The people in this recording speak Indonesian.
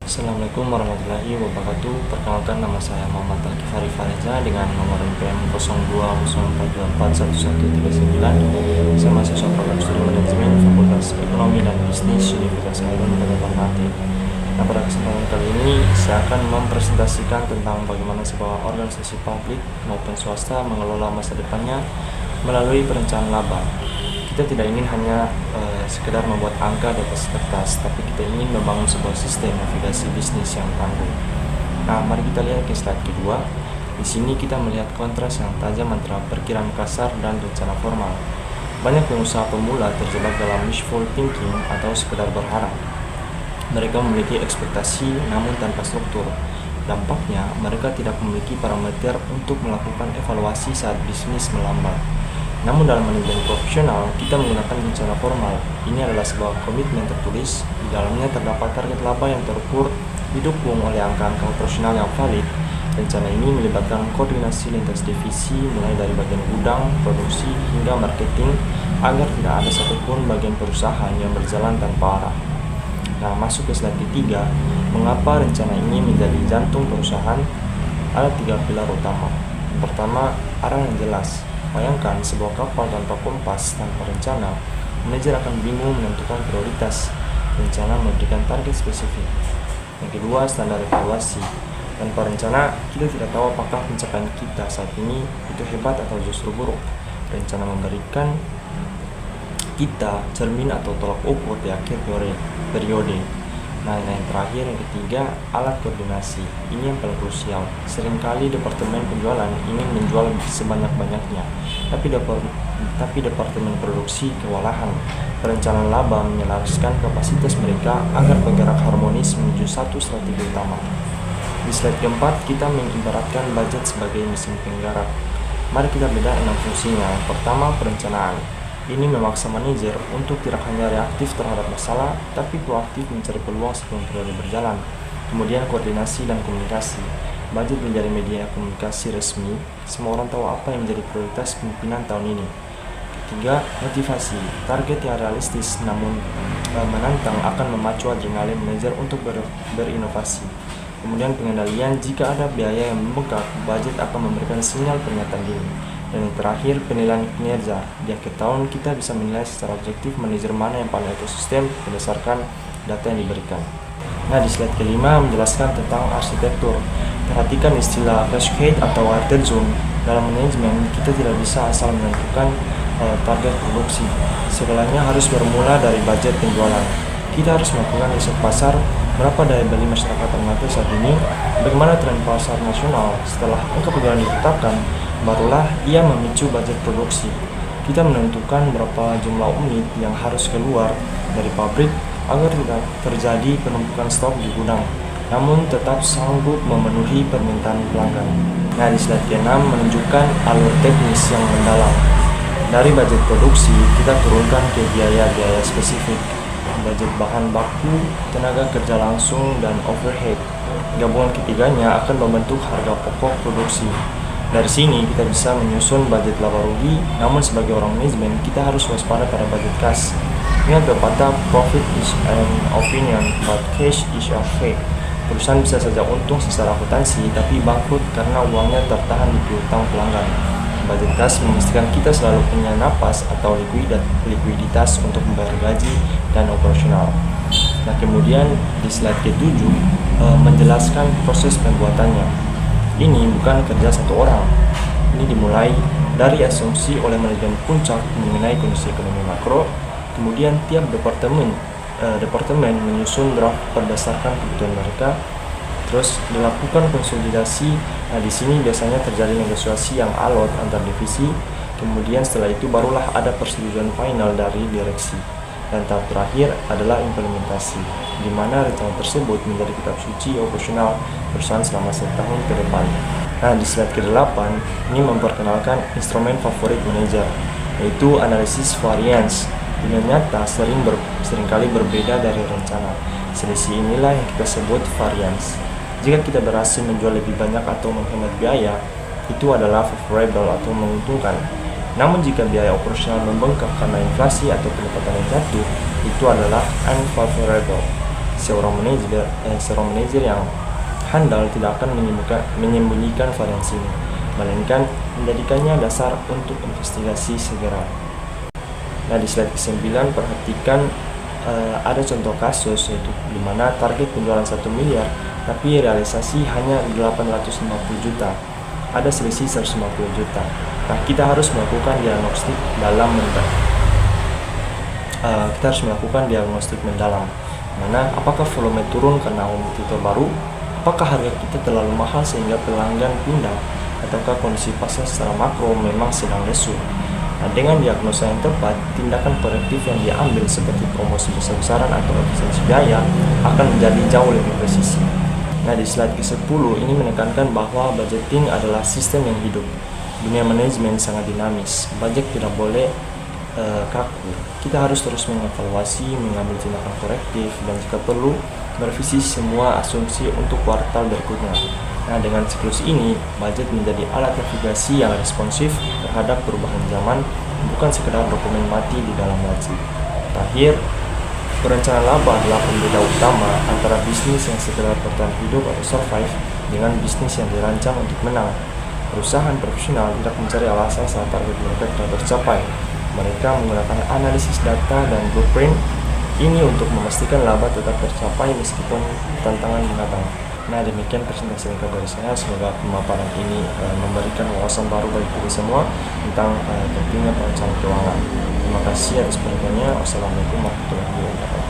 Assalamualaikum warahmatullahi wabarakatuh. Perkenalkan, nama saya Muhammad Al-Kifari Fareza dengan nomor NPM 0204241139. Saya mahasiswa program studi manajemen Fakultas Ekonomi dan Bisnis Universitas Hairun pada Ternate. Nah, pada kesempatan kali ini saya akan mempresentasikan tentang bagaimana sebuah organisasi publik maupun swasta mengelola masa depannya melalui perencanaan laba. Kita tidak ingin hanya sekedar membuat angka di atas kertas, tapi kita ingin membangun sebuah sistem navigasi bisnis yang tangguh. Nah, mari kita lihat ke slide kedua. Di sini kita melihat kontras yang tajam antara perkiraan kasar dan rencana formal. Banyak pengusaha pemula terjebak dalam wishful thinking atau sekedar berharap. Mereka memiliki ekspektasi namun tanpa struktur. Dampaknya, mereka tidak memiliki parameter untuk melakukan evaluasi saat bisnis melambat. Namun dalam manajemen profesional, kita menggunakan rencana formal. Ini adalah sebuah komitmen tertulis. Di dalamnya terdapat target laba yang terukur, didukung oleh angka-angka operasional yang valid. Rencana ini melibatkan koordinasi lintas divisi mulai dari bagian gudang, produksi, hingga marketing agar tidak ada satupun bagian perusahaan yang berjalan tanpa arah. Nah, masuk ke slide ketiga, mengapa rencana ini menjadi jantung perusahaan? Ada 3 pilar utama. Yang pertama, arah yang jelas. Bayangkan sebuah kapal tanpa kompas, tanpa rencana, manajer akan bingung menentukan prioritas. Rencana memberikan target spesifik. Yang kedua, standar evaluasi. Tanpa rencana, kita tidak tahu apakah pencapaian kita saat ini itu hebat atau justru buruk. Rencana memberikan kita cermin atau tolak ukur di akhir periode. Nah, yang terakhir, yang ketiga, alat koordinasi. Ini yang paling krusial. Seringkali departemen penjualan ingin menjual sebanyak-banyaknya, tapi departemen produksi kewalahan. Perencanaan laba menyelaraskan kapasitas mereka agar bergerak harmonis menuju satu strategi utama. Di slide keempat, kita mengibaratkan budget sebagai mesin penggerak. Mari kita bedah 6 fungsinya. Yang pertama, perencanaan. Ini memaksa manajer untuk tidak hanya reaktif terhadap masalah, tapi proaktif mencari peluang sebelum periode berjalan. Kemudian koordinasi dan komunikasi. Budget menjadi media komunikasi resmi. Semua orang tahu apa yang menjadi prioritas pimpinan tahun ini. Ketiga, motivasi. Target yang realistis namun menantang akan memacu adrenalin manajer untuk berinovasi. Kemudian pengendalian. Jika ada biaya yang membengkak, budget akan memberikan sinyal peringatan dini. Dan yang terakhir, penilaian kinerja. Di akhir tahun, kita bisa menilai secara objektif manajer mana yang paling ekosistem berdasarkan data yang diberikan. Nah, di slide kelima menjelaskan tentang arsitektur. Perhatikan istilah cascade atau arcade zone. Dalam manajemen, kita tidak bisa asal menentukan target produksi. Segalanya harus bermula dari budget penjualan. Kita harus melakukan riset pasar, berapa daya beli masyarakat Ternate saat ini, bagaimana tren pasar nasional. Setelah angka penjualan ditetapkan, barulah ia memicu budget produksi. Kita menentukan berapa jumlah unit yang harus keluar dari pabrik agar tidak terjadi penumpukan stok di gudang, namun tetap sanggup memenuhi permintaan pelanggan. Nah, di slide ke-6 menunjukkan alur teknis yang mendalam. Dari budget produksi, kita turunkan ke biaya-biaya spesifik. Budget bahan baku, tenaga kerja langsung, dan overhead. Gabungan ketiganya akan membentuk harga pokok produksi. Dari sini kita bisa menyusun budget laba rugi, namun sebagai orang manajemen kita harus waspada pada budget kas. Ingat pepatah, profit is an opinion, but cash is a fact. Perusahaan bisa saja untung secara akuntansi, tapi bangkrut karena uangnya tertahan di piutang pelanggan. Budget kas memastikan kita selalu punya napas atau likuiditas untuk membayar gaji dan operasional. Nah, kemudian di slide ke-7 menjelaskan proses pembuatannya. Ini bukan kerja satu orang. Ini dimulai dari asumsi oleh manajemen puncak mengenai kondisi ekonomi makro. Kemudian tiap departemen menyusun draft berdasarkan kebutuhan mereka. Terus dilakukan konsolidasi. Nah, di sini biasanya terjadi negosiasi yang alot antar divisi. Kemudian setelah itu barulah ada persetujuan final dari direksi. Dan tahap terakhir adalah implementasi, di mana rencana tersebut menjadi kitab suci operasional perusahaan selama 1 tahun ke depan. Nah, di slide ke-8 ini memperkenalkan instrumen favorit manajer, yaitu analisis variance. Dunia nyata seringkali berbeda dari rencana. Selisih inilah yang kita sebut variance. Jika kita berhasil menjual lebih banyak atau menghemat biaya, itu adalah favorable atau menguntungkan. Namun jika biaya operasional membengkak karena inflasi atau pendapatan yang jatuh, itu adalah unfavorable. Seorang manajer yang handal tidak akan menyembunyikan variansi ini, melainkan menjadikannya dasar untuk investigasi segera. Nah, di slide ke-9 perhatikan ada contoh kasus yaitu di mana target penjualan 1 miliar tapi realisasi hanya 850 juta. Ada selisih 150 juta. Nah, kita harus melakukan diagnostik mendalam. Mana apakah volume turun karena kompetitor baru? Apakah harga kita terlalu mahal sehingga pelanggan pindah? Ataukah kondisi pasar secara makro memang sedang lesu? Nah, dengan diagnosa yang tepat, tindakan korektif yang diambil seperti promosi besar-besaran atau efisiensi biaya akan menjadi jauh lebih presisi. Nah, di slide ke-10 ini menekankan bahwa budgeting adalah sistem yang hidup. Dunia manajemen sangat dinamis, budget tidak boleh kaku. Kita harus terus mengevaluasi, mengambil tindakan korektif, dan jika perlu, merevisi semua asumsi untuk kuartal berikutnya. Nah, dengan siklus ini, budget menjadi alat navigasi yang responsif terhadap perubahan zaman, bukan sekedar dokumen mati di dalam laci. Terakhir, perencanaan laba adalah pembeda utama antara bisnis yang sekedar bertahan hidup atau survive dengan bisnis yang dirancang untuk menang. Perusahaan profesional tidak mencari alasan saat target mereka tidak tercapai. Mereka menggunakan analisis data dan blueprint ini untuk memastikan laba tetap tercapai meskipun tantangan mendatang. Nah, demikian presentasi singkat dari saya. Semoga pemaparan ini memberikan wawasan baru bagi kita semua tentang pentingnya perencanaan keuangan. Terima kasih atas perhatiannya. Wassalamualaikum warahmatullahi wabarakatuh.